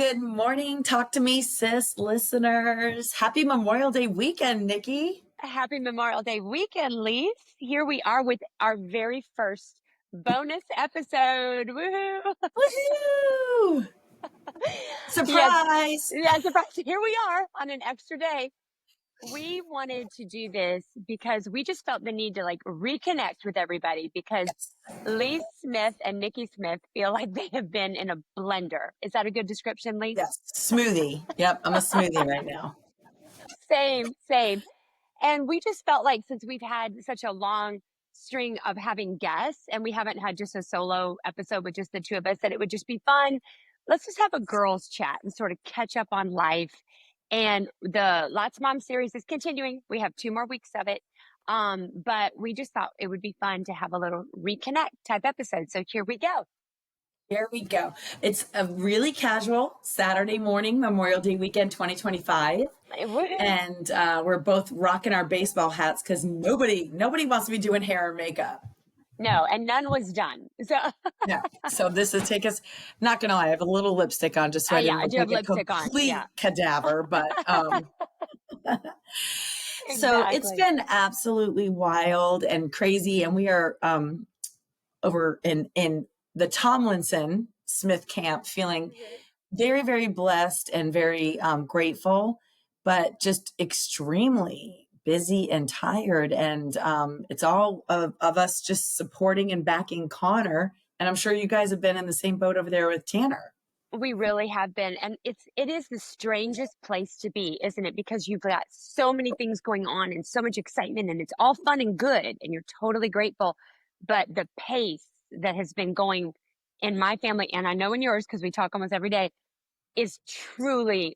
Good morning. Talk to me, sis listeners. Happy Memorial Day weekend, Nicci. Happy Memorial Day weekend, Lise. Here we are with our very first bonus episode. Woohoo! Woohoo! Yes, Surprise! yeah, surprise. Here we are on an extra day. We wanted to do this because we just felt the need to reconnect with everybody because Yes. Lise Smith and Nicci Smith feel like they have been in a blender. Is that a good description, Lise? Yes. Smoothie. Yep. I'm a smoothie right now. Same. And we just felt like since we've had such a long string of having guests and we haven't had just a solo episode with just the two of us, that it would just be fun. Let's just have a girls chat and sort of catch up on life. And the Lots Mom series is continuing. We have 2 more weeks of it. But we just thought it would be fun to have a little reconnect type episode. So here we go. Here we go. It's a really casual Saturday morning, Memorial Day weekend 2025. And we're both rocking our baseball hats because nobody wants to be doing hair and makeup. No, and none was done. So No. So this is take us. Not gonna lie, I have a little lipstick on just so I didn't I do look have like a lipstick on. complete Yeah. cadaver. But so it's Exactly. been absolutely wild and crazy, and we are over in the Tomlinson Smith camp, feeling very, very blessed and very grateful, but just extremely busy and tired. And it's all of us just supporting and backing Connor. And I'm sure you guys have been in the same boat over there with Tanner. We really have been. And it is the strangest place to be, isn't it? Because you've got so many things going on and so much excitement and it's all fun and good and you're totally grateful. But the pace that has been going in my family, and I know in yours, because we talk almost every day, is truly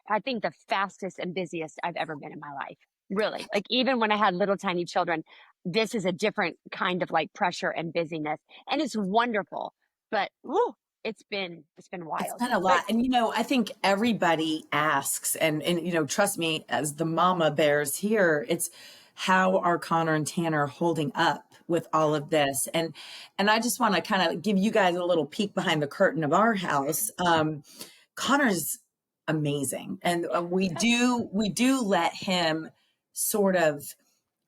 I think the fastest and busiest I've ever been in my life. Really. Like even when I had little tiny children, this is a different kind of pressure and busyness. And it's wonderful. But woo, it's been It's wild. been a lot. But And, I think everybody asks, and, trust me, as the mama bears here, it's how are Connor and Tanner holding up with all of this? And I just want to kind of give you guys a little peek behind the curtain of our house. Connor's amazing. And we do let him sort of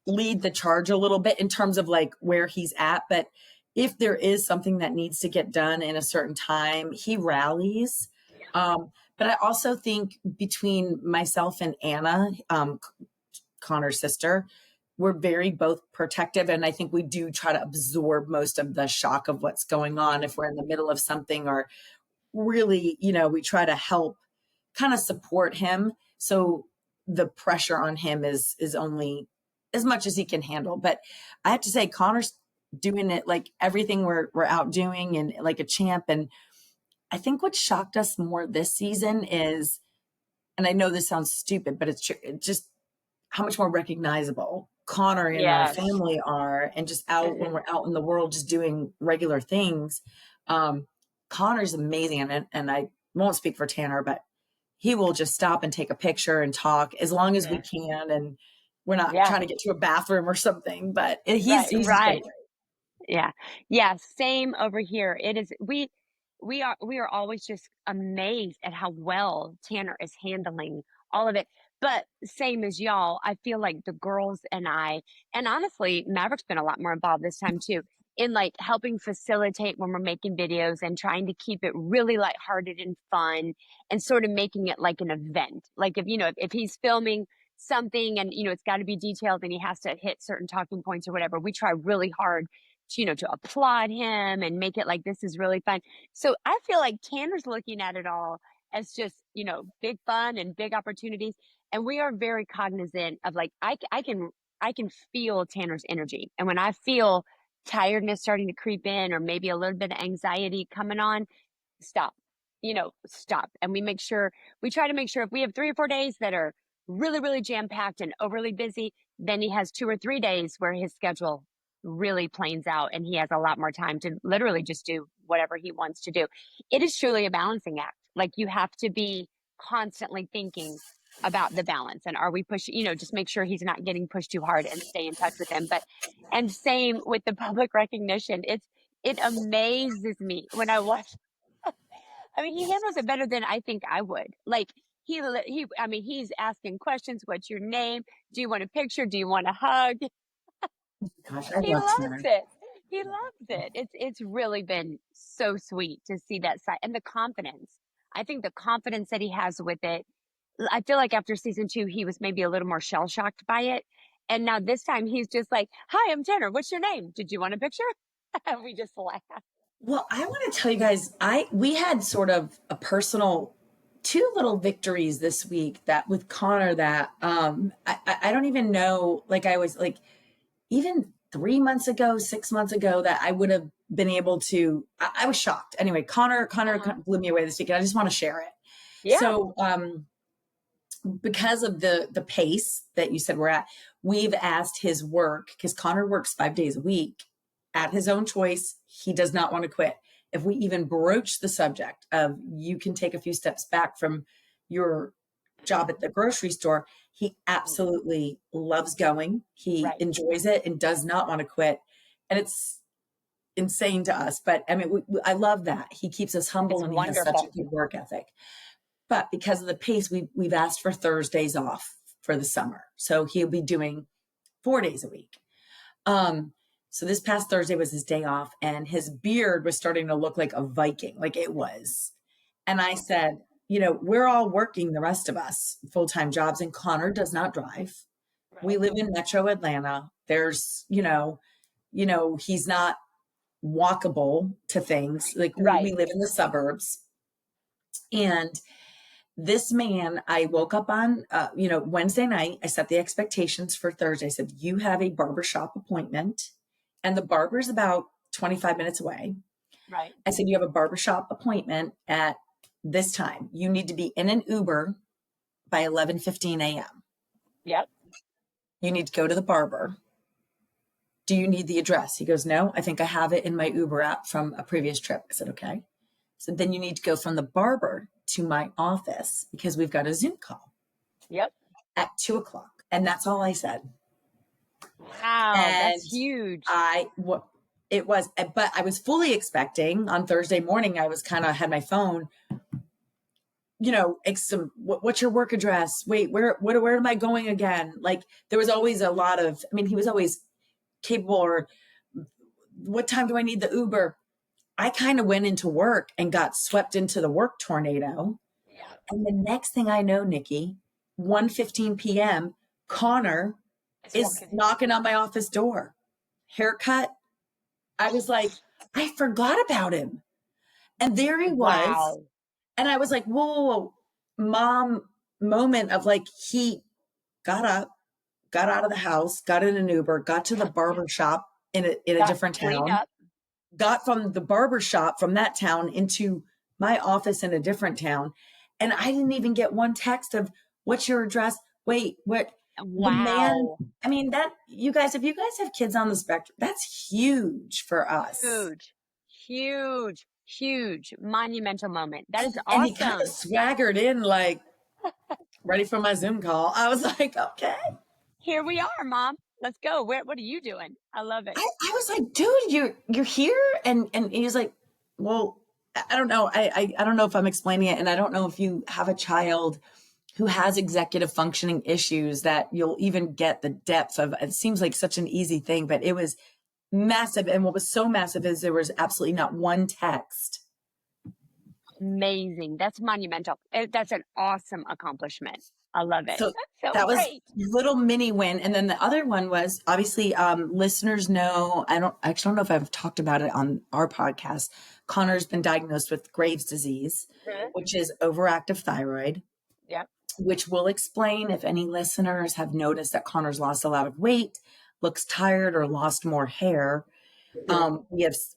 lead the charge a little bit in terms of where he's at. But if there is something that needs to get done in a certain time, he rallies. But I also think between myself and Anna, Connor's sister, we're very both protective. And I think we do try to absorb most of the shock of what's going on if we're in the middle of something, or really, we try to help kind of support him. So the pressure on him is only as much as he can handle. But I have to say, Connor's doing it like everything we're out doing and like a champ. And I think what shocked us more this season is, and I know this sounds stupid, but it's true, just how much more recognizable Connor and our yes. family are, and just out when we're out in the world, just doing regular things. Connor's amazing. And I won't speak for Tanner, but he will just stop and take a picture and talk as long as we can. And we're not trying to get to a bathroom or something, but he's Right. great. Yeah. Same over here. It is, we are always just amazed at how well Tanner is handling all of it. But same as y'all, I feel like the girls and I, and honestly, Maverick's been a lot more involved this time too, in helping facilitate when we're making videos and trying to keep it really lighthearted and fun and sort of making it like an event. Like if he's filming something and it's got to be detailed and he has to hit certain talking points or whatever, we try really hard to applaud him and make it like this is really fun. So I feel like Tanner's looking at it all as just, big fun and big opportunities. And we are very cognizant of I can feel Tanner's energy. And when I feel tiredness starting to creep in or maybe a little bit of anxiety coming on, stop, stop. And we try to make sure if we have 3 or 4 days that are really, really jam packed and overly busy, then he has 2 or 3 days where his schedule really planes out and he has a lot more time to literally just do whatever he wants to do. It is truly a balancing act. Like you have to be constantly thinking about the balance and are we pushing, just make sure he's not getting pushed too hard and stay in touch with him. And same with the public recognition. It amazes me when I watch I mean, he handles it better than I think I would. Like I mean, he's asking questions. What's your name? Do you want a picture? Do you want a hug? Gosh, I He love loves Tanner. it. He loves it. It's really been so sweet to see that side and the confidence. I think the confidence that he has with it. I feel like after season 2, he was maybe a little more shell shocked by it. And now this time he's just like, "Hi, I'm Tanner. What's your name? Did you want a picture?" And we just laugh. Well, I want to tell you guys, we had sort of a personal two little victories this week that with Connor that I don't even know, like I was like even 3 months ago, 6 months ago, that I would have been able to. I was shocked. Anyway, Connor Uh-huh. blew me away this week, and I just want to share it. Yeah. So because of the pace that you said we're at, we've asked his work, because Connor works 5 days a week at his own choice. He does not want to quit. If we even broach the subject of you can take a few steps back from your job at the grocery store, he Mhm. absolutely loves going. He Right. enjoys it and does not want to quit. And it's insane to us. But I mean, I love that. He keeps us humble It's and he has such a wonderful. good work ethic. But because of the pace, we've asked for Thursdays off for the summer. So he'll be doing 4 days a week. Um, so this past Thursday was his day off, and his beard was starting to look like a Viking, like it was. And I said, we're all working, the rest of us, full-time jobs, and Connor does not drive. We Right. live in Metro Atlanta. There's, he's not walkable to things. Like we Right. live in the suburbs. And this man, I woke up on, Wednesday night. I set the expectations for Thursday. I said, you have a barbershop appointment, and the barber's about 25 minutes away. Right. I said, you have a barbershop appointment at this time. You need to be in an Uber by 11:15 a.m. Yep. You need to go to the barber. Do you need the address? He goes, no, I think I have it in my Uber app from a previous trip. I said, okay. So then you need to go from the barber to my office because we've got a Zoom call Yep. at 2 o'clock. And that's all I said. Wow, And that's huge. what it was, but I was fully expecting on Thursday morning, I was kind of had my phone, what's your work address? Wait, where am I going again? Like there was always a lot of, I mean, he was always capable, or what time do I need the Uber? I kind of went into work and got swept into the work tornado. Yeah. And the next thing I know, Nicci, 1:15 p.m., Connor It's is walking in. knocking on my office door. Haircut. I was like, I forgot about him. And there he was. Wow. And I was like, whoa, whoa, whoa. Mom moment of like, he got up, got out of the house, got in an Uber, got to the barber shop in a Got different cleaned town, up. got from the barber shop from that town into my office in a different town. And I didn't even get one text of what's your address? Wait, what the man, Wow. I mean, that you guys, if you guys have kids on the spectrum, that's huge for us. Huge. Huge. Huge. Monumental moment. That is And he kind of awesome. swaggered in like ready for my Zoom call. I was like, okay. Here we are, mom. Let's go. What are you doing? I love it. I was like, dude, you're here, and he was like, well, I don't know, I don't know if I'm explaining it, and I don't know if you have a child who has executive functioning issues that you'll even get the depth of. It seems like such an easy thing, but it was massive, and what was so massive is there was absolutely not one text. Amazing. That's monumental. That's an awesome accomplishment. I love it. So That's so that was great. little mini win. And then the other one was obviously listeners know, I actually don't know if I've talked about it on our podcast. Connor's been diagnosed with Graves' disease, Mhm. which is overactive thyroid, Yep. which will explain if any listeners have noticed that Connor's lost a lot of weight, looks tired, or lost more hair. Mhm.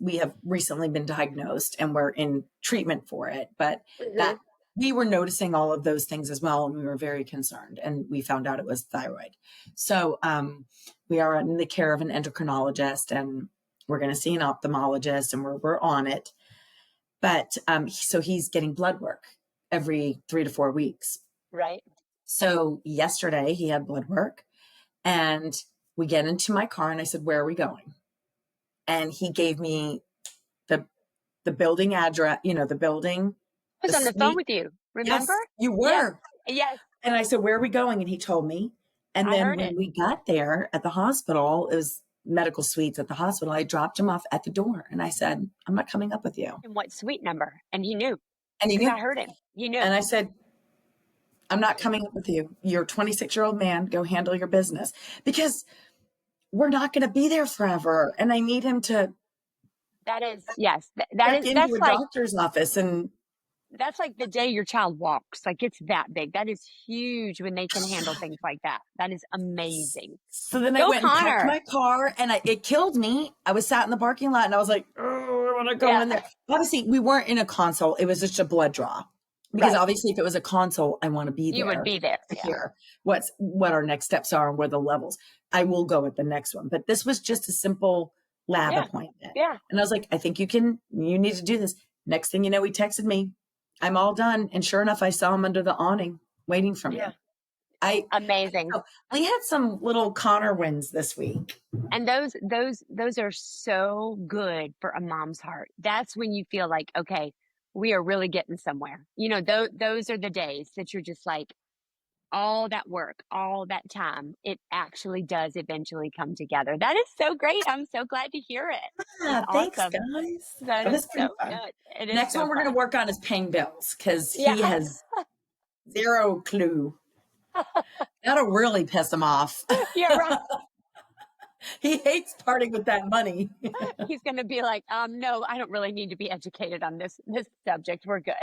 We have recently been diagnosed and we're in treatment for it, but that Mhm. we were noticing all of those things as well, and we were very concerned, and we found out it was thyroid. So we are in the care of an endocrinologist, and we're going to see an ophthalmologist, and we're on it. But so he's getting blood work every 3 to 4 weeks. Right. So yesterday he had blood work, and we get into my car, and I said, "Where are we going?" And he gave me the the building address, the building, I a was on the phone sweet, with you, remember? yes, you Yes, were. yes, And I said, "Where are we going?" And he told me. And I then heard when it. we got there at the hospital, it was medical suites at the hospital. I dropped him off at the door and I said, "I'm not coming up with you." And what suite number? And he knew And he because knew. I heard him. He knew. And I said, "I'm not coming up with you. You're a 26-year-old man. Go handle your business." Because we're not going to be there forever. And I need him to That is, yes, that check is, into a doctor's office. And that's like the day your child walks. Like it's that big. That is huge when they can handle things like that. That is amazing. so then I Go went and packed Connor. my car and it killed me. I was sat in the parking lot and I was like, "Oh, I want to go Yeah, in there." Obviously, we weren't in a consult. It was just a blood draw. Because right. obviously, if it was a consult, I want to be You would there be there. to Yeah. hear what our next steps are and where the levels. I will go at the next one. But this was just a simple lab Yeah. appointment. Yeah. And I was like, "I think you need to do this." Next thing you know, he texted me, "I'm all done." And sure enough, I saw him under the awning waiting for me. Yeah. I Amazing. so we had some little Connor wins this week. And those are so good for a mom's heart. That's when you feel like, okay, we are really getting somewhere. Those are the days that you're just like, all that work, all that time, it actually does eventually come together. That is so great. I'm so glad to hear it. That's Yeah, thanks, awesome. guys. That It is was pretty so fun. good. It is Next so one we're gonna fun. work on is paying bills because Yeah. he has zero clue. That'll really piss him off. Yeah, right. He hates parting with that money. He's going to be like, no, I don't really need to be educated on this subject. We're good.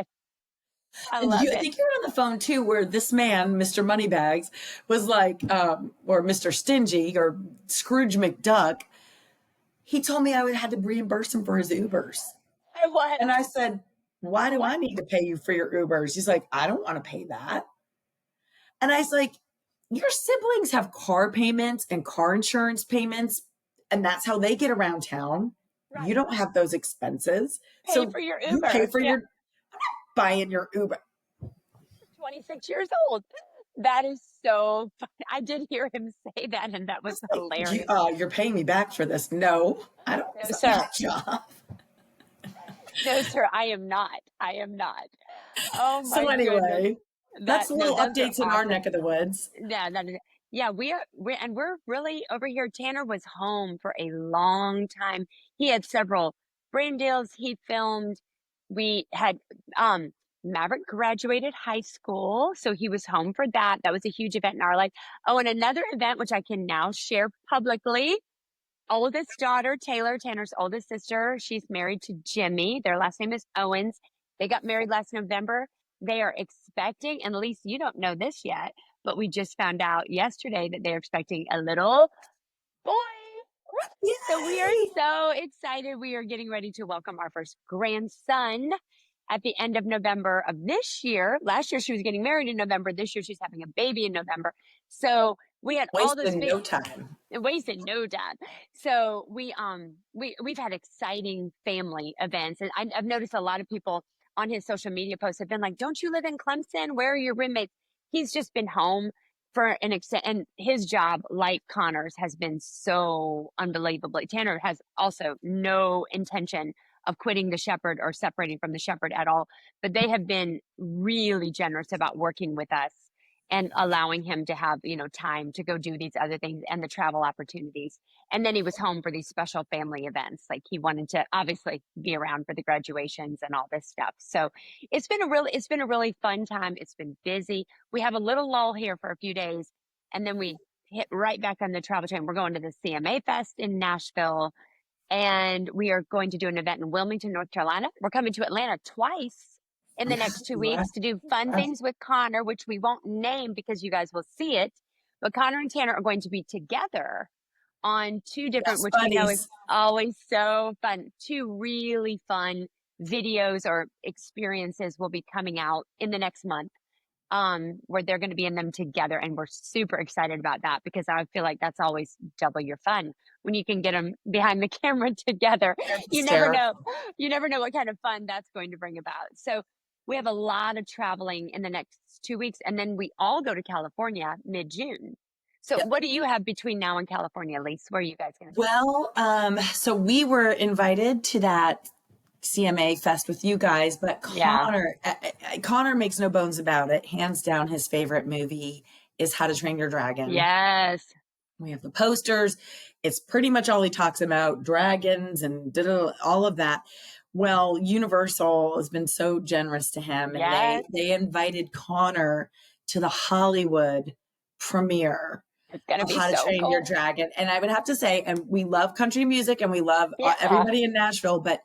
I And love I it. think you're on the phone too, where this man, Mr. Moneybags, was like, or Mr. Stingy or Scrooge McDuck. He told me I would had to reimburse him for his Ubers. What? And I said, "Why do What? I need to pay you for your Ubers?" He's like, "I don't want to pay that." And I was like, "Your siblings have car payments and car insurance payments, and that's how they get around town. You Right. don't have those expenses. Pay So for your you pay Uber. for Yeah. your buying your Uber." 26 years old. That is so funny. I did hear him say that, and that was It's like, hilarious. you're paying me back for this. No, I don't. No, It's not sir. my job. No, sir. I am not. I am not. Oh So my goodness. anyway, that's a No, little those are updates in our awesome. neck of the woods. Yeah, yeah, we're really over here. Tanner was home for a long time. He had several brand deals he filmed. We had Maverick graduated high school, so he was home for that. That was a huge event in our life. Oh, and another event which I can now share publicly. Oldest daughter, Taylor, Tanner's oldest sister, she's married to Jimmy. Their last name is Owens. They got married last November. They are expecting, and Lise, you don't know this yet, but we just found out yesterday that they're expecting a little boy. So we are Yay! so excited. We are getting ready to welcome our first grandson at the end of November of this year. Last year she was getting married in November. This year she's having a baby in November. So we had all this Wasting big no time. wasted no time. So we've had exciting family events, and I've noticed a lot of people on his social media posts have been like, "Don't you live in Clemson? Where are your roommates?" He's just been home for an extent, and his job, like Connor's, has been so unbelievably. Tanner has also no intention of quitting the shepherd or separating from the shepherd at all, but they have been really generous about working with us and allowing him to have, time to go do these other things and the travel opportunities. And then he was home for these special family events. Like he wanted to obviously be around for the graduations and all this stuff. So it's been a really fun time. It's been busy. We have a little lull here for a few days, and then we hit right back on the travel train. We're going to the CMA Fest in Nashville, and we are going to do an event in Wilmington, North Carolina. We're coming to Atlanta twice in the next 2 weeks to do fun things with Connor, which we won't name because you guys will see it. But Connor and Tanner are going to be together on two different, Best which we know is buddies. always so fun, two really fun videos or experiences will be coming out in the next month, where they're going to be in them together. And we're super excited about that because I feel like that's always double your fun when you can get them behind the camera together. They're You never know. hysterical. You never know what kind of fun that's going to bring about. So we have a lot of traveling in the next 2 weeks, and then we all go to California mid-June. So Yep. what do you have between now and California, Lise? Where are you guys going to go? Well, so we were invited to that CMA Fest with you guys, but Yeah. Connor makes no bones about it. Hands down, his favorite movie is How to Train Your Dragon. Yes. We have the posters. It's pretty much all he talks about, dragons and all of that. Well, Universal has been so generous to him, and Yes. they invited Connor to the Hollywood premiere It's gonna of be How to so Train Your cool. Dragon. And I would have to say, and we love country music and we love Yeah. everybody in Nashville, but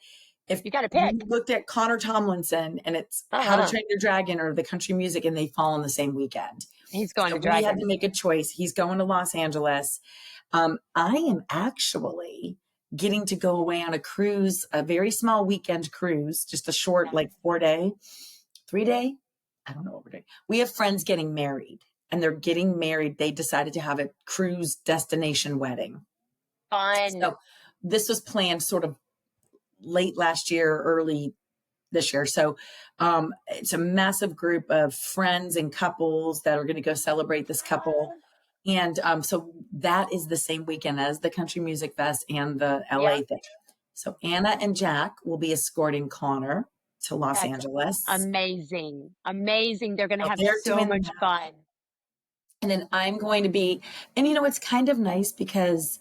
if You gotta you pick. looked at Connor Tomlinson and it's How to Uh-huh. Train Your Dragon or the country music, and they fall on the same weekend. He's going So to we had Dragon. to make a choice. He's going to Los Angeles. I am actually getting to go away on a cruise, a very small weekend cruise, just a short, like 4 day, 3 day. I don't know what we're doing. We have friends getting married, and they're getting married. They decided to have a cruise destination wedding. Fun. So this was planned sort of late last year, early this year. So it's a massive group of friends and couples that are going to go celebrate this couple. And so that is the same weekend as the Country Music Fest and the Yeah. LA thing. So Anna and Jack will be escorting Connor to Los That's Angeles. amazing. Amazing. They're gonna So have they're so doing much that. fun. And then I'm going to be, and it's kind of nice because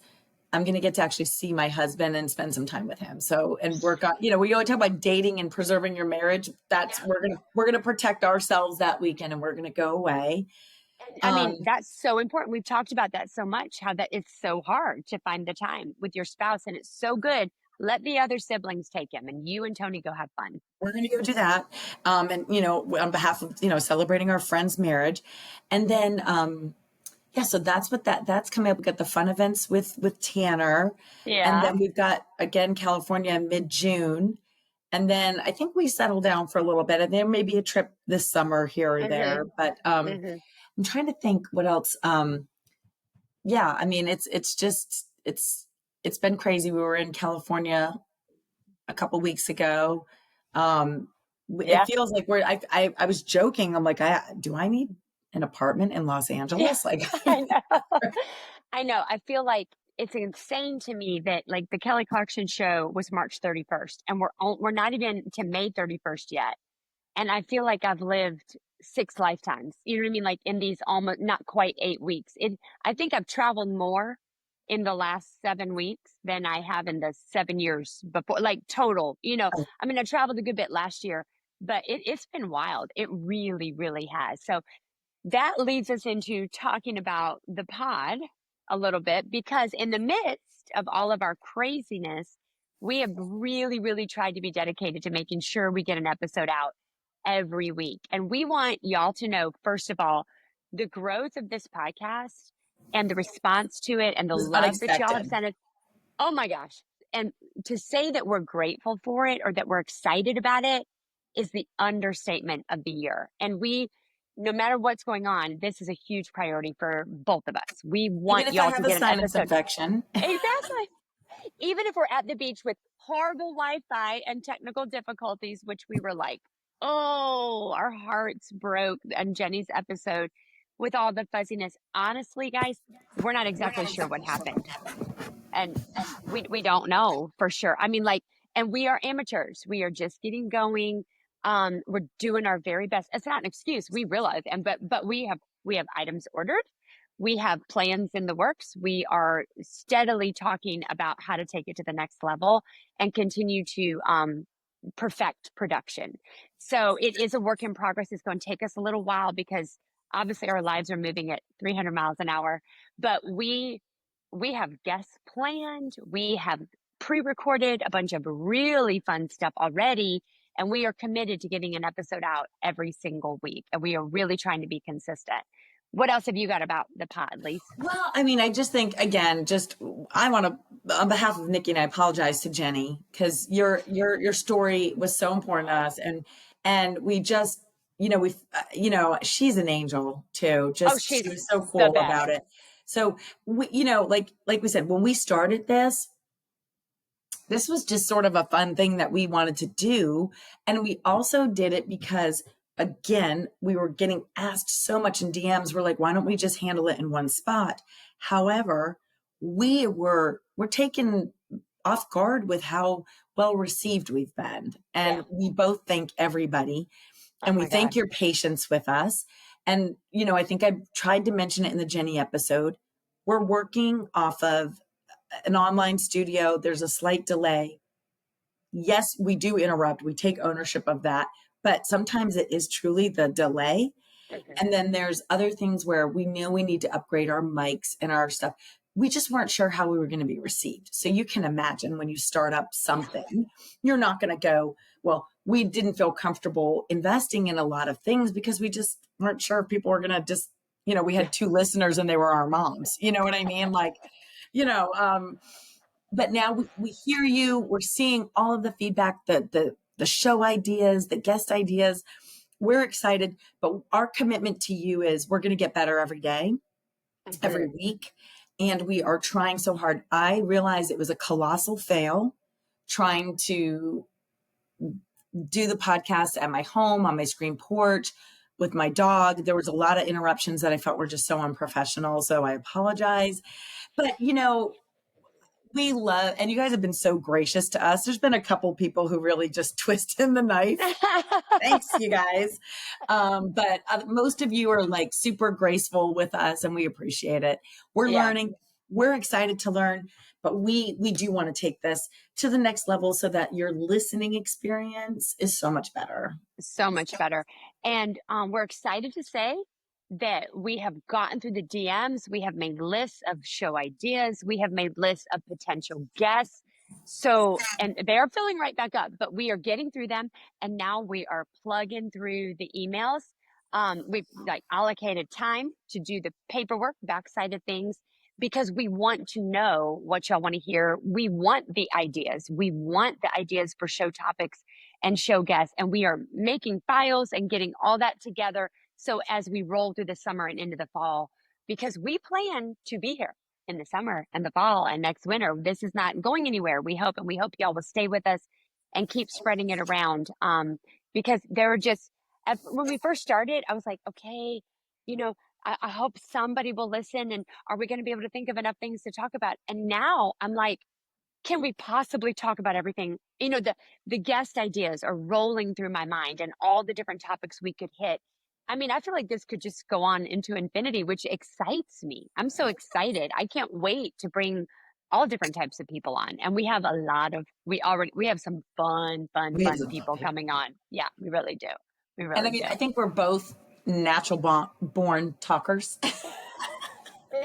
I'm going to get to actually see my husband and spend some time with him. So, and work on, we always talk about dating and preserving your marriage. That's, Yeah. we're going to protect ourselves that weekend, and we're going to go away. And I Um, mean, that's so important. We've talked about that so much, how that it's so hard to find the time with your spouse, and it's so good. Let the other siblings take him, and you and Tony go have fun. we're going to go do that. And, on behalf of, celebrating our friend's marriage. And then, yeah, so that's coming up. We got the fun events with Tanner. And Yeah. then we've got, again, California mid-June. And then I think we settle down for a little bit, and there may be a trip this summer here or there. Mhm. But Mhm. I'm trying to think what else. Yeah, I mean, it's just it's been crazy. We were in California a couple weeks ago. It Yeah. feels like I was joking. I'm like, do I need an apartment in Los Yeah. Angeles? Like, I know. I know. I feel like it's insane to me that like the Kelly Clarkson show was March 31st, and we're not even to May 31st yet. And I feel like I've lived 6 lifetimes. You know what I mean? Like in these almost not quite 8 weeks. I think I've traveled more in the last 7 weeks than I have in the 7 years before, like total. I mean, I traveled a good bit last year, but it's been wild. It really, really has. So that leads us into talking about the pod a little bit, because in the midst of all of our craziness, we have really, really tried to be dedicated to making sure we get an episode out every week. And we want y'all to know, first of all, the growth of this podcast and the response to it and the was love that y'all have unexpected. sent us. Oh my gosh. And to say that we're grateful for it or that we're excited about it is the understatement of the year. And no matter what's going on, this is a huge priority for both of us. We Even want if I y'all to have a get an sinus episode. infection. Exactly. Even if we're at the beach with horrible Wi-Fi and technical difficulties, which we were like, oh, our hearts broke on Jenny's episode with all the fuzziness. Honestly, guys, we're not exactly sure what happened. And we don't know for sure. I mean, like, and we are amateurs. We are just getting going. We're doing our very best. It's not an excuse. We realize, but we have items ordered. We have plans in the works. We are steadily talking about how to take it to the next level and continue to perfect production. So it is a work in progress. It's going to take us a little while because obviously our lives are moving at 300 miles an hour, but we have guests planned. We have pre-recorded a bunch of really fun stuff already, and we are committed to getting an episode out every single week. And we are really trying to be consistent. What else have you got about the pod, Lise? Well, I mean, I just think, again, I want to, on behalf of Nikki, and I apologize to Jenny, because your story was so important to us, and we just, she's an angel too. Oh, Just she she's was so the cool about best. it. So we, like we said, when we started this was just sort of a fun thing that we wanted to do. And we also did it because, again, we were getting asked so much in DMs. We're like, why don't we just handle it in one spot? However, we're taking off guard with how well received we've been. Yeah. And we both thank everybody, Oh and we my thank God. your patience with us. And, I think I tried to mention it in the Jenny episode. We're working off of an online studio. There's a slight delay. Yes, we do interrupt. We take ownership of that. But sometimes it is truly the delay. Mhm. And then there's other things where we knew we need to upgrade our mics and our stuff. We just weren't sure how we were going to be received. So you can imagine when you start up something, you're not going to go, well, we didn't feel comfortable investing in a lot of things because we just weren't sure if people were going to just, we Yeah. had 2 listeners and they were our moms. You know what I mean? Like, you know, but now we hear you. We're seeing all of the feedback, the show ideas, the guest ideas. We're excited, but our commitment to you is we're going to get better every day, every Mhm. week. And we are trying so hard. I realized it was a colossal fail trying to do the podcast at my home, on my screen porch, with my dog. There was a lot of interruptions that I felt were just so unprofessional. So I apologize. But, we love, and you guys have been so gracious to us. There's been a couple people who really just twisted the knife. Thanks, you guys. But most of you are like super graceful with us, and we appreciate it. We're Yeah. learning. We're excited to learn, but we do want to take this to the next level so that your listening experience is so much better. So much better. And we're excited to say that we have gotten through the DMs. We have made lists of show ideas. We have made lists of potential guests. So, and they are filling right back up, but we are getting through them. And now we are plugging through the emails. We've like allocated time to do the paperwork, backside of things, because we want to know what y'all want to hear. We want the ideas. We want the ideas for show topics and show guests. And we are making files and getting all that together. So as we roll through the summer and into the fall, because we plan to be here in the summer and the fall and next winter, this is not going anywhere. We hope, and we hope y'all will stay with us and keep spreading it around. Because there are just, when we first started, I was like, okay, you know, I hope somebody will listen. And are we going to be able to think of enough things to talk about? And now I'm like, can we possibly talk about everything? The guest ideas are rolling through my mind and all the different topics we could hit. I mean, I feel like this could just go on into infinity, which excites me. I'm so excited. I can't wait to bring all different types of people on. And we have we have some fun, fun, We have fun some fun people people. coming on. Yeah, we really do. We And I really mean, do. I think we're both natural born talkers.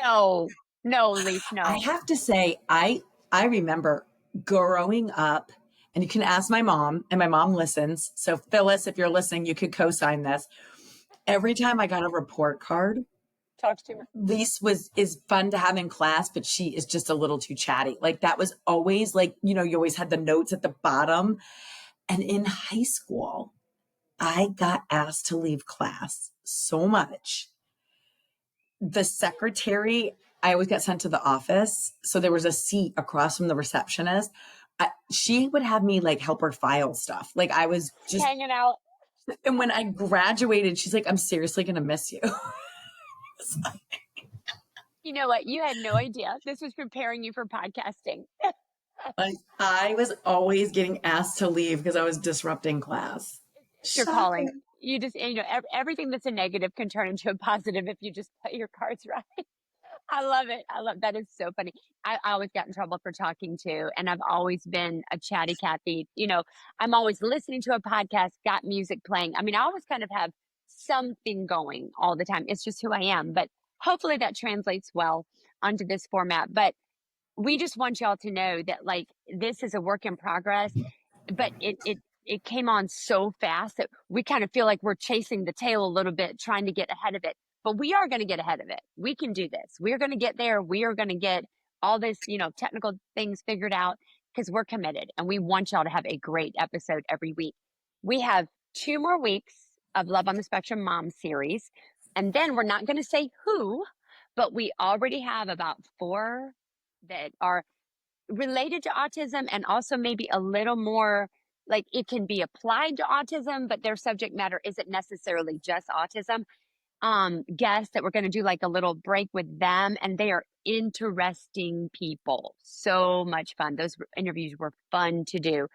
No, no, Lise, I no. have to say, I remember growing up, and you can ask my mom, and my mom listens. So Phyllis, if you're listening, you could co-sign this. Every time I got a report card, Talks to me. Lise is fun to have in class, but she is just a little too chatty. Like that was always like, you always had the notes at the bottom. And in high school, I got asked to leave class so much. The secretary, I always got sent to the office. So there was a seat across from the receptionist. She would have me like help her file stuff. Like I was just, Hanging out. and when I graduated, she's like, I'm seriously going to miss you. You know what? You had no idea. This was preparing you for podcasting. Like I was always getting asked to leave because I was disrupting class. It's your calling. Shocking. You just, everything that's a negative can turn into a positive if you just play your cards right. I love it. I love that. Is so funny. I always got in trouble for talking to, and I've always been a chatty Cathy. I'm always listening to a podcast, got music playing. I mean, I always kind of have something going all the time. It's just who I am. But hopefully that translates well onto this format. But we just want y'all to know that like this is a work in progress, but it came on so fast that we kind of feel like we're chasing the tail a little bit, trying to get ahead of it. But we are going to get ahead of it. We can do this. We're going to get there. We are going to get all this, technical things figured out because we're committed and we want y'all to have a great episode every week. We have 2 more weeks of Love on the Spectrum Mom series. And then we're not going to say who, but we already have about 4 that are related to autism and also maybe a little more like it can be applied to autism, but their subject matter isn't necessarily just autism. Guests that we're going to do like a little break with them, and they are interesting people. So much fun. Those interviews were fun to do.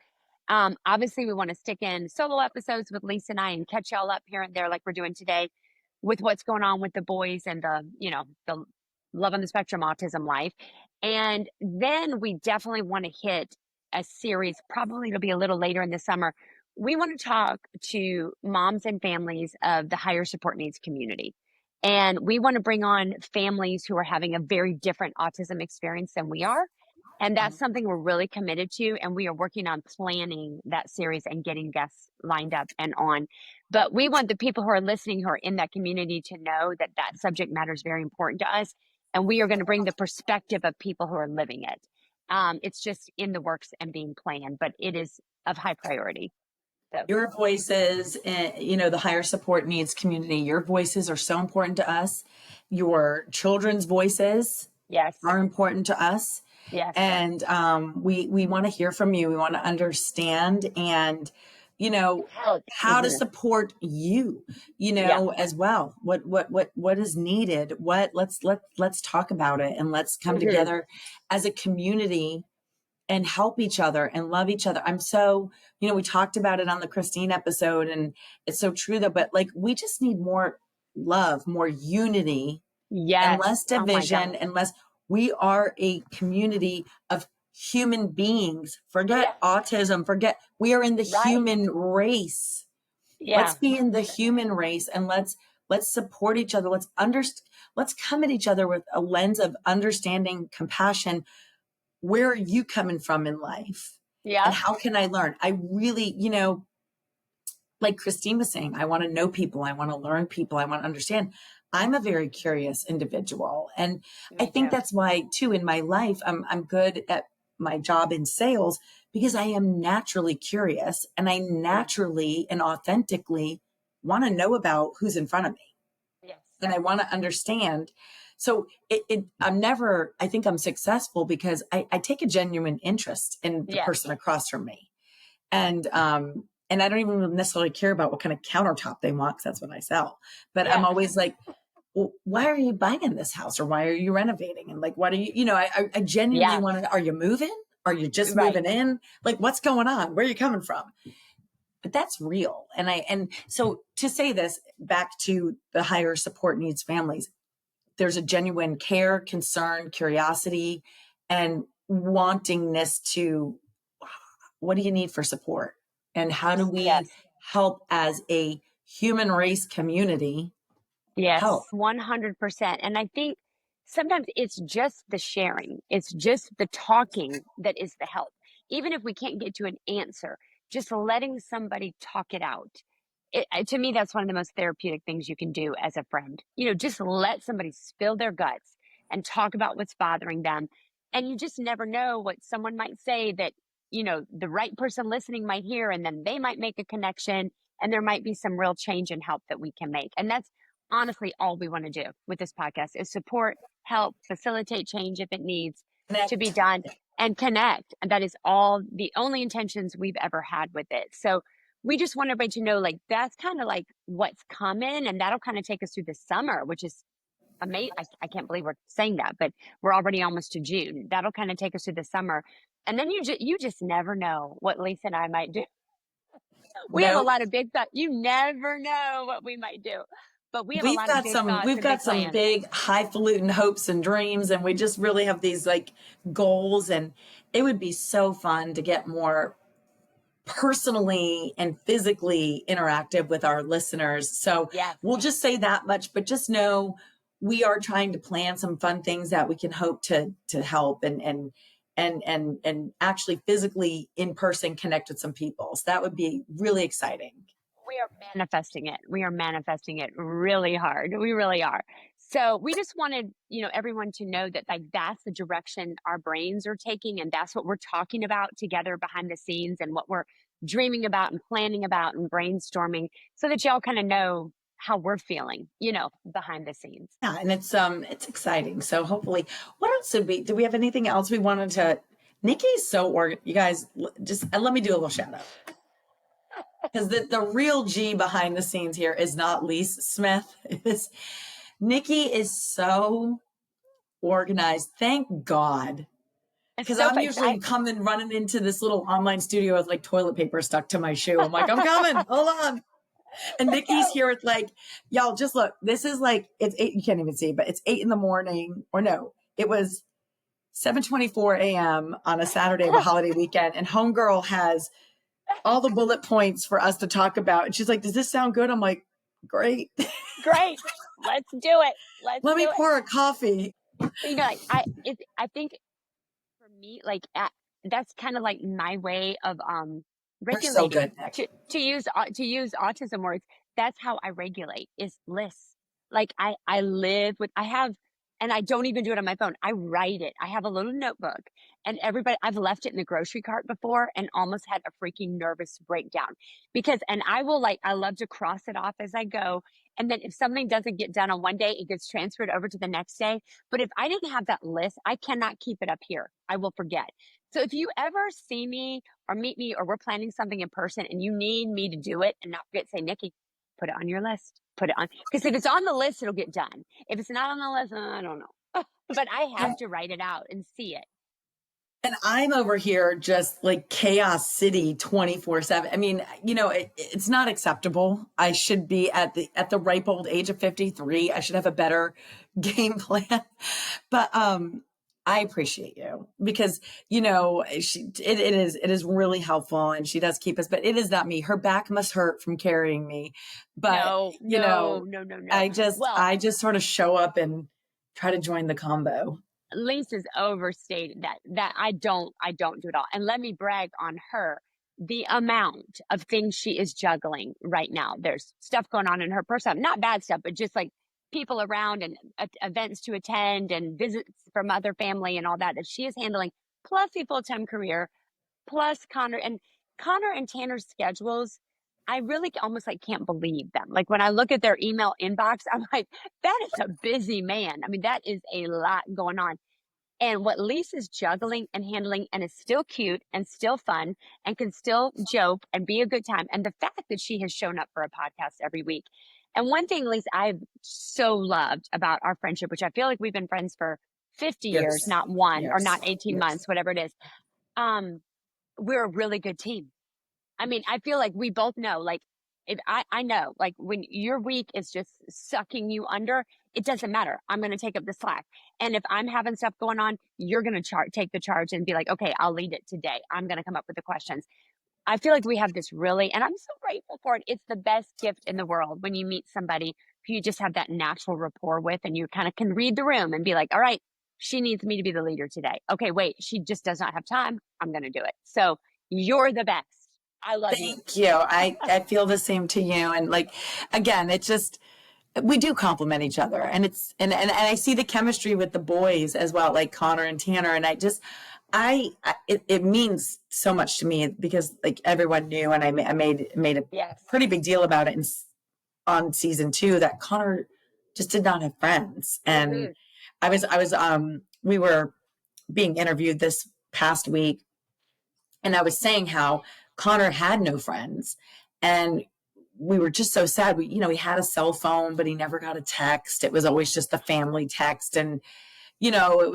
Obviously, we want to stick in solo episodes with Lisa and I and catch y'all up here and there, like we're doing today, with what's going on with the boys and the love on the spectrum autism life. And then we definitely want to hit a series. Probably it'll be a little later in the summer. We want to talk to moms and families of the higher support needs community. And we want to bring on families who are having a very different autism experience than we are, and that's something we're really committed to. And we are working on planning that series and getting guests lined up and on. But we want the people who are listening, who are in that community, to know that that subject matter is very important to us. And we are going to bring the perspective of people who are living it. It's just in the works and being planned, but it is of high priority. So, Your voices, the higher support needs community, your voices are so important to us. Your children's voices yes, are important to us. yes, And we want to hear from you. We want to understand and, help. how to support you, Yeah, as well. What is needed? Let's talk about it, and let's come hmm, together as a community and help each other and love each other. I'm so, we talked about it on the Christine episode, and it's so true though, but like, we just need more love, more unity, and yes. less Oh my God. division, and less. We are a community of human beings. Forget Yeah, autism, we are in the right. human race. Let's Yeah, be in the human race, and let's support each other. Let's come at each other with a lens of understanding, compassion. Where are you coming from in life? And yeah, how can I learn? I really, like Christine was saying, I want to know people. I want to learn people. I want to understand. I'm a very curious individual. And I me think too. that's why too, in my life, I'm good at my job in sales, because I am naturally curious, and I Yeah, naturally and authentically want to know about who's in front of me, yes. and I want to understand. So I think I'm successful because I take a genuine interest in the Yes. person across from me. And I don't even necessarily care about what kind of countertop they want, because that's what I sell. But I'm Yeah. always like, well, why are you buying this house, or why are you renovating? And like, what are you, I genuinely Yeah. want to, are you moving? Are you just Right. moving in? Like, what's going on? Where are you coming from? But that's real. And so to say this back to the higher support needs families, there's a genuine care, concern, curiosity, and wantingness to, what do you need for support? And how do we Yes. help as a human race community help? Yes. 100%. And I think sometimes it's just the sharing, it's just the talking that is the help. Even if we can't get to an answer, just letting somebody talk it out. To me, that's one of the most therapeutic things you can do as a friend. Just let somebody spill their guts and talk about what's bothering them. And you just never know what someone might say that, the right person listening might hear, and then they might make a connection, and there might be some real change and help that we can make. And that's honestly all we want to do with this podcast is support, help, facilitate change if it needs to be Connect. done, and connect. And that is all the only intentions we've ever had with it. So we just want everybody to know, like, that's kind of like what's coming, and that'll kind of take us through the summer, which is amazing. I can't believe we're saying that, but we're already almost to June. That'll kind of take us through the summer. And then you just never know what Lisa and I might do. We have a No, lot of big thoughts. You never know what we might do, but we have a lot of big thoughts we've and got big some plans. big highfalutin hopes and dreams, and we just really have these like goals, and it would be so fun to get more personally and physically interactive with our listeners. So Yes, we'll just say that much, but just know we are trying to plan some fun things that we can hope to help and actually physically in person connect with some people. So that would be really exciting. we are manifesting it. We are manifesting it really hard. We really are. So we just wanted, everyone to know that, like, that's the direction our brains are taking, and that's what we're talking about together behind the scenes, and what we're dreaming about and planning about and brainstorming, so that y'all kind of know how we're feeling, behind the scenes. Yeah, and it's exciting. So hopefully, what else did we have anything else we wanted to? Nikki's so you guys just let me do a little shout out, because the real G behind the scenes here is not Lise Smith. It's Nicci is so organized. Thank God. It's Because so I'm funny 'cause usually coming running into this little online studio with like toilet paper stuck to my shoe. I'm like, I'm coming. Hold on. And Nikki's no, here with like, y'all just look, this is like, it's 8, you can't even see, but it's 8 in the morning, or no, it was 7:24 a.m. on a Saturday of a holiday weekend. And Homegirl has all the bullet points for us to talk about. And she's like, does this sound good? I'm like, great. great. Let's do it. Let's Let do me it. pour a coffee. But like I think for me, like that's kind of like my way of You're so regulating. good, Nick. To use autism words, that's how I regulate is lists. Like I live with I have, and I don't even do it on my phone. I write it. I have a little notebook, and everybody I've left it in the grocery cart before and almost had a freaking nervous breakdown because and I will like I love to cross it off as I go. And then if something doesn't get done on one day, it gets transferred over to the next day. But if I didn't have that list, I cannot keep it up here. I will forget. So if you ever see me or meet me or we're planning something in person and you need me to do it and not forget, say, Nikki, put it on your list. Put it on. Because if it's on the list, it'll get done. If it's not on the list, I don't know. But I have to write it out and see it. And I'm over here just like chaos city 24/7. I mean, it's not acceptable. I should be at the ripe old age of 53. I should have a better game plan. But I appreciate you because it is really helpful and she does keep us, but it is not me. Her back must hurt from carrying me. But No, no, no, no, no. Well, I just sort of show up and try to join the combo. Lisa's overstated that I don't do it all. And let me brag on her. The amount of things she is juggling right now. There's stuff going on in her personal, not bad stuff, but just like people around and events to attend and visits from other family and all that she is handling, plus a full-time career, plus Connor and Tanner's schedules. I really almost like can't believe them. Like when I look at their email inbox, I'm like, that is a busy man. I mean, that is a lot going on. And what Lisa's juggling and handling and is still cute and still fun and can still joke and be a good time. And the fact that she has shown up for a podcast every week. And one thing, Lisa, I've so loved about our friendship, which I feel like we've been friends for 50 years, Years, not one or not years, 18 years. months, whatever it is. Um, we're a really good team. I mean, I feel like we both know, like, if I know, like, when your week is just sucking you under, it doesn't matter. I'm going to take up the slack. And if I'm having stuff going on, you're going to take the charge and be like, okay, I'll lead it today. I'm going to come up with the questions. I feel like we have this really, and I'm so grateful for it. It's the best gift in the world when you meet somebody who you just have that natural rapport with and you kind of can read the room and be like, all right, she needs me to be the leader today. Okay, wait, she just does not have time. I'm going to do it. So you're the best. I love you. Thank you. I feel the same to you. And like, again, it's just, we do complement each other and and I see the chemistry with the boys as well, like Connor and Tanner. And it means so much to me because like everyone knew, and I made a Yes. pretty big deal about it on season 2 that Connor just did not have friends. And Mm-hmm. we were being interviewed this past week and I was saying how Connor had no friends. And we were just so sad. He had a cell phone, but he never got a text. It was always just the family text. And, it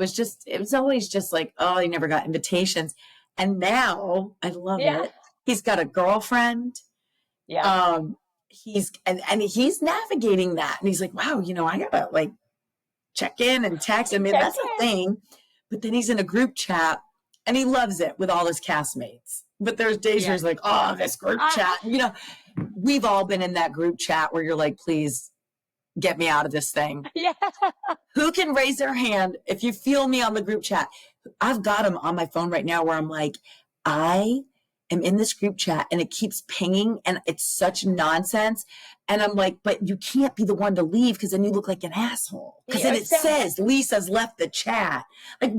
was always just like, oh, he never got invitations. And now I love Yeah. it. He's got a girlfriend. Yeah. And he's navigating that. And he's like, wow, I gotta like check in and text. I mean, Check that's a in. thing. But then he's in a group chat and he loves it with all his castmates. But there's days where Yeah. he's like, oh, this group chat. We've all been in that group chat where you're like, please get me out of this thing. Yeah. Who can raise their hand if you feel me on the group chat? I've got them on my phone right now where I'm like, I am in this group chat and it keeps pinging and it's such nonsense. And I'm like, but you can't be the one to leave because then you look like an asshole. Because then it says Lisa's left the chat. Like,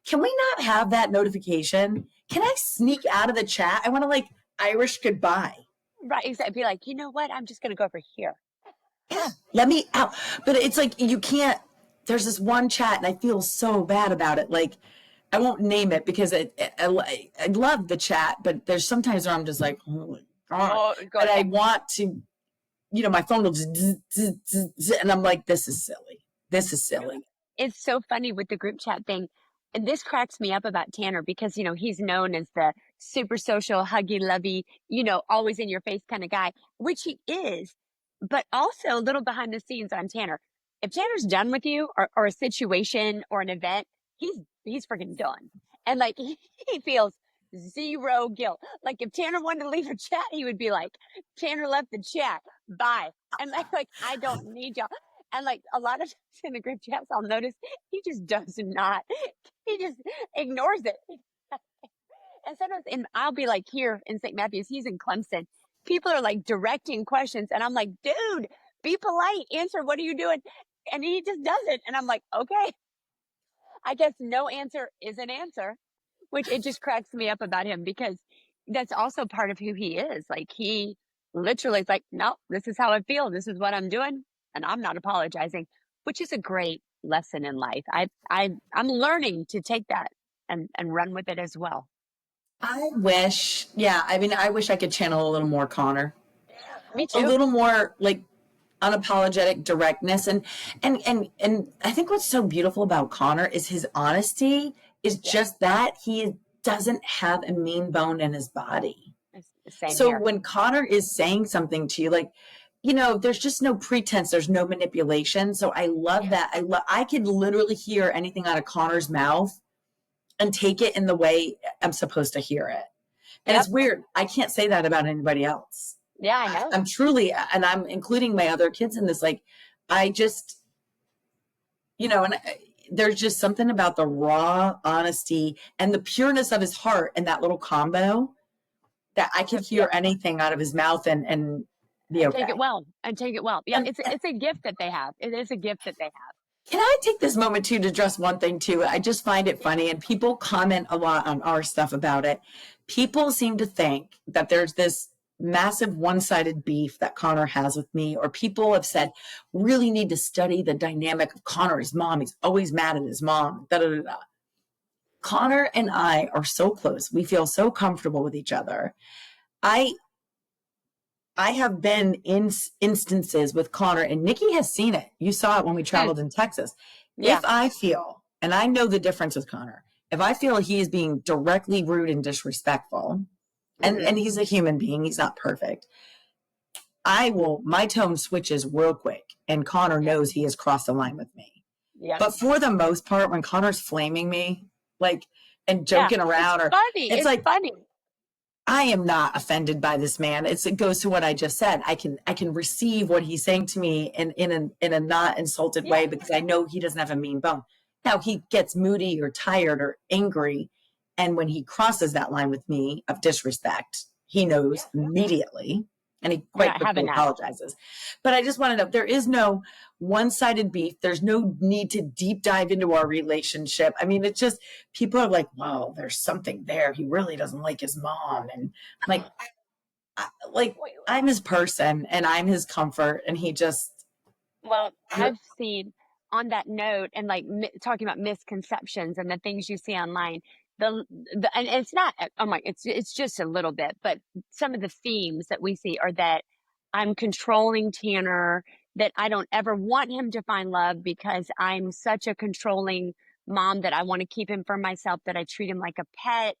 can we not have that notification? Can I sneak out of the chat? I want to like Irish goodbye. Right. Exactly. Be like, you know what? I'm just going to go over here. Yeah, let me out. But it's like, you can't, there's this one chat and I feel so bad about it. Like, I won't name it because I love the chat, but there's sometimes where I'm just like, oh my God. Oh, go And I ahead. want to, my phone will just, and I'm like, this is silly. This is silly. it's so funny with the group chat thing. And this cracks me up about Tanner because, he's known as the super social, huggy, lovey, always in your face kind of guy, which he is. But also a little behind the scenes on Tanner. If Tanner's done with you or a situation or an event, he's freaking done. And like he feels zero guilt. Like if Tanner wanted to leave a chat, he would be like, Tanner left the chat. Bye. And like I don't need y'all. And like a lot of times in the group chats, I'll notice he just does not. He just ignores it. And sometimes, and I'll be like here in St. Matthews, he's in Clemson. People are like directing questions, and I'm like, dude, be polite, answer. What are you doing? And he just doesn't. And I'm like, okay, I guess no answer is an answer, which it just cracks me up about him because that's also part of who he is. Like he literally is like, no, this is how I feel. This is what I'm doing. And I'm not apologizing, which is a great lesson in life. I'm learning to take that and run with it as well. I wish, yeah, I mean, I wish I could channel a little more Connor, Me a too. little more like unapologetic directness. And I think what's so beautiful about Connor is his honesty is Yeah. just that he doesn't have a mean bone in his body. It's the same So here. when Connor is saying something to you, like, there's just no pretense, there's no manipulation. So I love that. I could literally hear anything out of Connor's mouth and take it in the way I'm supposed to hear it. And Yep. it's weird. I can't say that about anybody else. Yeah, I know. I'm truly, and I'm including my other kids in this. Like, I just, and there's just something about the raw honesty and the pureness of his heart and that little combo that I could Yeah. hear anything out of his mouth and be And take it okay. well. And take it well. Yeah, And it's a gift that they have. It is a gift that they have. can I take this moment too to address one thing too? I just find it Yeah. funny, and people comment a lot on our stuff about it. People seem to think that there's this massive one-sided beef that Connor has with me, or people have said, really need to study the dynamic of Connor's mom. He's always mad at his mom. Da, da, da, da. Connor and I are so close. We feel so comfortable with each other. I I have been in instances with Connor, and Nicci has seen it. You saw it when we Hmm. traveled in Texas. Yeah. If I feel, and I know the difference with Connor, if I feel he is being directly rude and disrespectful, Hmm. and he's a human being, he's not perfect, my tone switches real quick, and Connor Yep. knows he has crossed the line with me. Yep. But for the most part, when Connor's flaming me, like, and Yeah. joking It's around, or funny. it's It's like, funny. I am not offended by this man. It goes to what I just said. I can receive what he's saying to me in a not insulted Yeah. way because I know he doesn't have a mean bone. Now he gets moody or tired or angry, and when he crosses that line with me of disrespect, he Yeah. knows immediately, and he We're quite not quickly having that. apologizes. But I just want to know there is no one-sided beef. There's no need to deep dive into our relationship. I mean, it's just people are like, "Wow, there's something there. He really doesn't like his mom," and I'm like Wait, I'm his person and I'm his comfort, and he just well, I've seen on that note and like talking about misconceptions and the things you see online. And it's not, oh my, it's just a little bit, but some of the themes that we see are that I'm controlling Tanner, that I don't ever want him to find love because I'm such a controlling mom that I want to keep him for myself, that I treat him like a pet,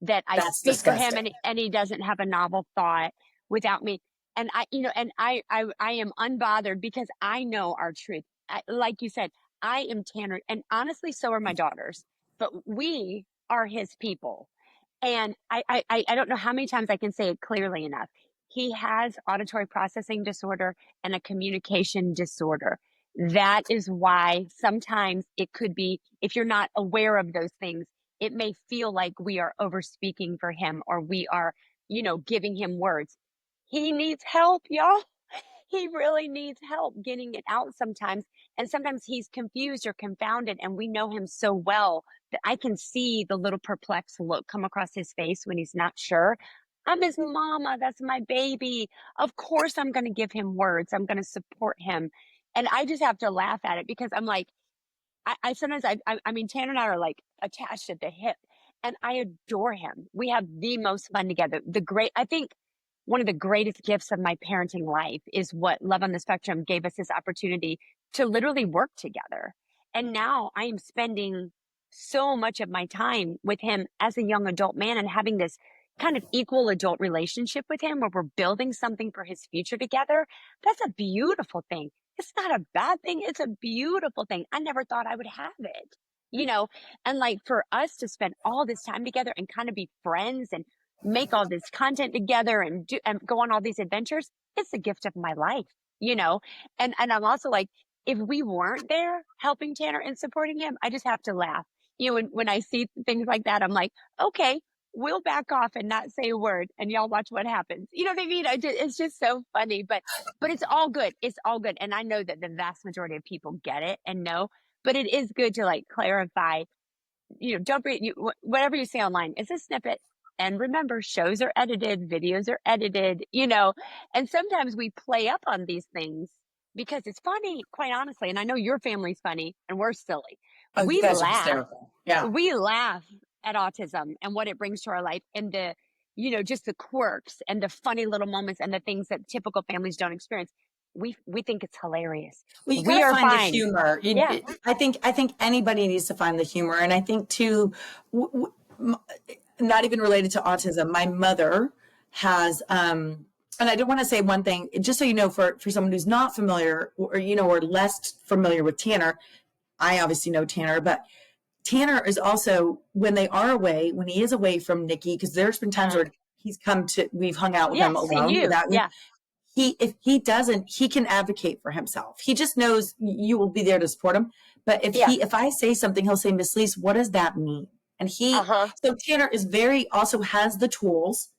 that I that's speak for him disgusting. and he doesn't have a novel thought without me. And I am unbothered because I know our truth. Like you said, I am Tanner, and honestly, so are my daughters. But we are his people, and I don't know how many times I can say it clearly enough. He has auditory processing disorder and a communication disorder. That is why sometimes it could be, if you're not aware of those things, it may feel like we are over speaking for him or we are, giving him words. He needs help, y'all. He really needs help getting it out sometimes. And sometimes he's confused or confounded, and we know him so well that I can see the little perplexed look come across his face when he's not sure. I'm his mama. That's my baby. Of course, I'm going to give him words. I'm going to support him. And I just have to laugh at it because I'm like, I sometimes I mean Tanner and I are like attached at the hip, and I adore him. We have the most fun together. I think one of the greatest gifts of my parenting life is what Love on the Spectrum gave us, this opportunity to literally work together. And now I am spending so much of my time with him as a young adult man and having this kind of equal adult relationship with him where we're building something for his future together. That's a beautiful thing. It's not a bad thing. It's a beautiful thing. I never thought I would have it, you know, and like for us to spend all this time together and kind of be friends and make all this content together and do and go on all these adventures, it's the gift of my life, you know. And I'm also like, if we weren't there helping Tanner and supporting him, I just have to laugh. You know, when I see things like that, I'm like, okay, we'll back off and not say a word, and y'all watch what happens. You know what I mean? It's just so funny, but it's all good. It's all good, and I know that the vast majority of people get it and know. But it is good to like clarify, you know, don't read whatever you say online is a snippet. And remember, shows are edited, videos are edited, you know, and sometimes we play up on these things because it's funny, quite honestly. And I know your family's funny and we're silly. Oh, you We guys are laugh, hysterical. Yeah. we laugh at autism and what it brings to our life and the, you know, just the quirks and the funny little moments and the things that typical families don't experience. We think it's hilarious. Well, you got We to are find the fine. humor. Yeah. I think anybody needs to find the humor, and I think too, not even related to autism. My mother has, and I don't want to say one thing, just so you know, for someone who's not familiar or you know or less familiar with Tanner. I obviously know Tanner, but Tanner is also when they are away, when he is away from Nicci, because there's been times Uh, where we've hung out with yeah. him See alone you. without me. Yeah. If he doesn't, he can advocate for himself. He just knows you will be there to support him. But Yeah. if I say something, he'll say, Miss Lise, what does that mean? And Uh-huh. so Tanner is also has the tools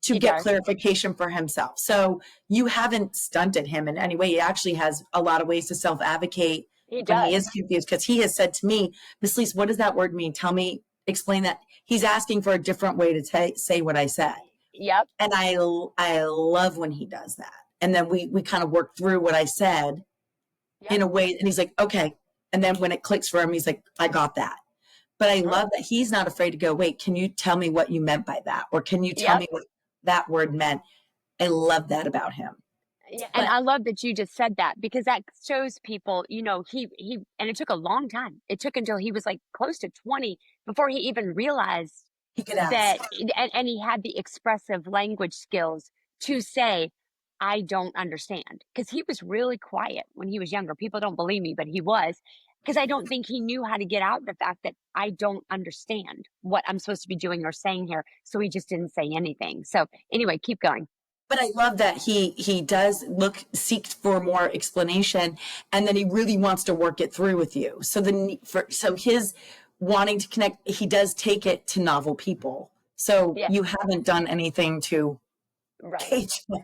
to He get does. clarification for himself. So you haven't stunted him in any way. He actually has a lot of ways to self advocate He when he does. is confused, because he has said to me, Miss Lise, what does that word mean? Tell me, explain that. He's asking for a different way to say what I said. Yep. And I love when he does that. And then we kind of work through what I said in Yep. a way. And he's like, okay. And then when it clicks for him, he's like, I got that. But I Uh-huh. love that he's not afraid to go, wait, can you tell me what you meant by that? Or can you tell Yep. me what that word meant? I love that about him. Yeah, and But I love that you just said that because that shows people, you know, he and it took a long time. It took until he was like close to 20 before he even realized he could ask. that and he had the expressive language skills to say I don't understand because he was really quiet when he was younger. People don't believe me, but he was because I don't think he knew how to get out the fact that I don't understand what I'm supposed to be doing or saying here. So he just didn't say anything. So anyway, keep going. But I love that he does seek for more explanation, and then he really wants to work it through with you. So his wanting to connect, he does take it to novel people. So Yeah, you haven't done anything to right. cage him.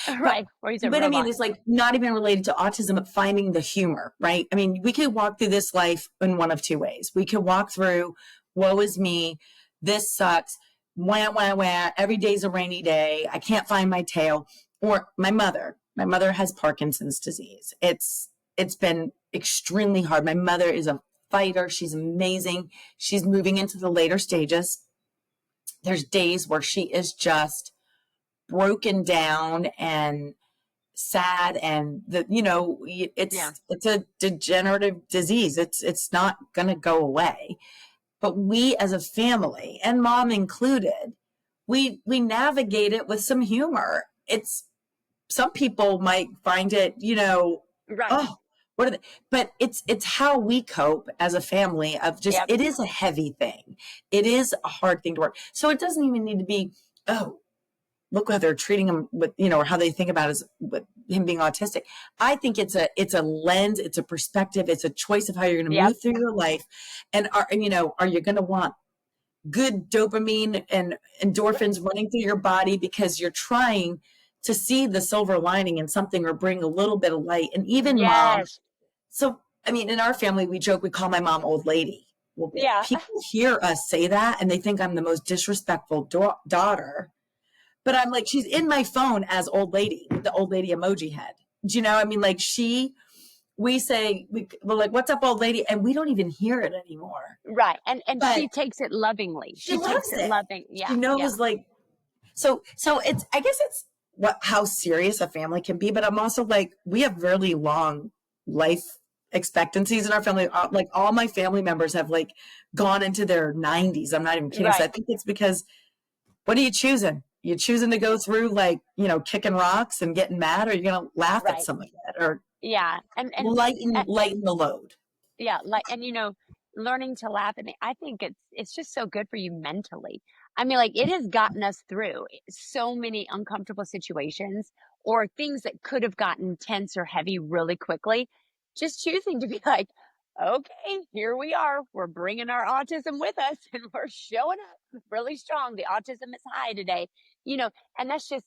But Right. Or he's a but I mean, robot. it's like not even related to autism, but finding the humor, right? I mean, we could walk through this life in one of two ways. We could walk through, woe is me, this sucks, wah, wah, wah, every day's a rainy day, I can't find my tail. Or my mother. My mother has Parkinson's disease. It's been extremely hard. My mother is a fighter. She's amazing. She's moving into the later stages. There's days where she is just broken down and sad, and Yeah. it's a degenerative disease. It's not going to go away. But we as a family, and mom included, we navigate it with some humor. It's Some people might find it, Right. oh, what are they? But it's how we cope as a family of just, Yep. it is a heavy thing. It is a hard thing to work. So it doesn't even need to be, oh, look how they're treating him with, or how they think about with him being autistic. I think it's a lens, it's a perspective, it's a choice of how you're going to Yep. move through your life. And are you going to want good dopamine and endorphins running through your body because you're trying to see the silver lining in something or bring a little bit of light? And even mom. Yes. So, I mean, in our family, we joke, we call my mom old lady. Well, Yeah. people hear us say that and they think I'm the most disrespectful daughter. But I'm like, she's in my phone as old lady with the old lady emoji head. Do you know? I mean, like we're like, what's up, old lady? And we don't even hear it anymore. Right. And But she takes it lovingly. she She takes loves it it. loving. She Yeah. Yeah. knows, like, so I guess it's how serious a family can be. But I'm also like, we have really long life expectancies in our family. Like all my family members have like gone into their 90s. I'm not even kidding. So I Right, think it's because what are you choosing? You choosing to go through like, kicking rocks and getting mad, or you're going to laugh at right. some of it or Yeah, and lighten the load. yeah, like, and learning to laugh, and I think it's just so good for you mentally. I mean, like, it has gotten us through so many uncomfortable situations or things that could have gotten tense or heavy really quickly. Just choosing to be like, okay, here we are. We're bringing our autism with us, and we're showing up really strong. The autism is high today, you know, and that's just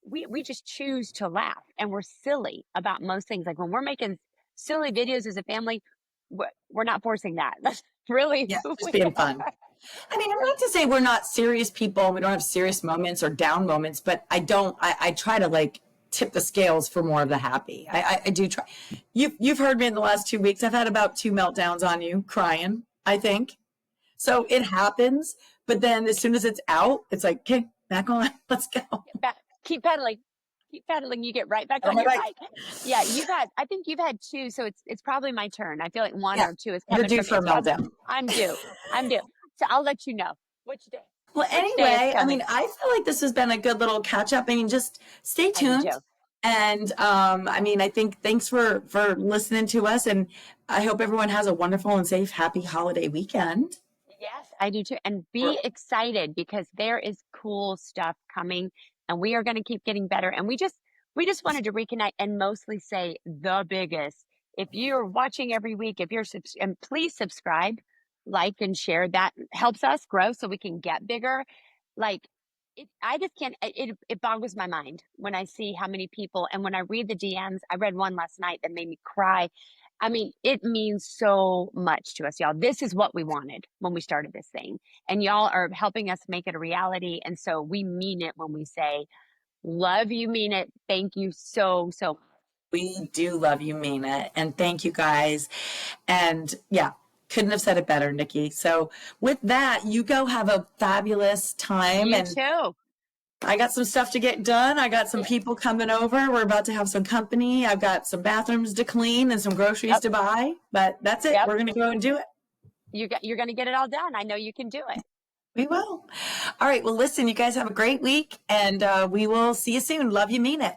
we just choose to laugh, and we're silly about most things. Like when we're making silly videos as a family, we're not forcing that. That's really Yeah, who just we being fun. are. I mean, I'm not to say we're not serious people and we don't have serious moments or down moments, but I try to like tip the scales for more of the happy. I do try. You've heard me in the last 2 weeks. I've had about 2 meltdowns on you crying, I think. So it happens, but then as soon as it's out, it's like, okay, back on, let's go. Get back, keep pedaling. You get right back On on my your bike. bike. Yeah, I think you've had two, so it's probably my turn. I feel like one Yeah, or two is you're coming due from for me. a So meltdown. I'm due. I'm due. So I'll let you know Well, which day it's anyway, I mean, coming. I feel like this has been a good little catch up. I mean, just stay I do tuned. too. And I mean, I think thanks for listening to us, and I hope everyone has a wonderful and safe, happy holiday weekend. Yes, I do too. And be excited because there is cool stuff coming and we are going to keep getting better. And we just wanted to reconnect and mostly say the biggest. If you're watching every week, if you're and please subscribe, like and share. That helps us grow so we can get bigger. Like I just can't it boggles my mind when I see how many people and when I read the DMs. I read one last night that made me cry. I mean, it means so much to us, y'all. This is what we wanted when we started this thing. And y'all are helping us make it a reality. And so we mean it when we say, love you, mean it. Thank you so, so much. We do love you, mean it. And thank you guys. And yeah, couldn't have said it better, Nicci. So with that, you go have a fabulous time. You And too. I got some stuff to get done. I got some people coming over. We're about to have some company. I've got some bathrooms to clean and some groceries Yep. to buy. But that's it. Yep. We're going to go and do it. You're going to get it all done. I know you can do it. We will. All right. Well, listen, you guys have a great week, and we will see you soon. Love you, mean it.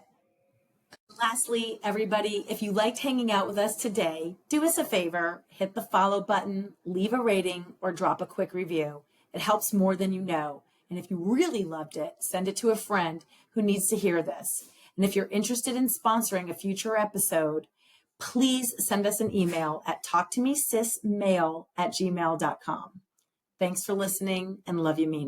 Lastly, everybody, if you liked hanging out with us today, do us a favor, hit the follow button, leave a rating, or drop a quick review. It helps more than you know. And if you really loved it, send it to a friend who needs to hear this. And if you're interested in sponsoring a future episode, please send us an email at talktomesismail@gmail.com. Thanks for listening and love you, mean.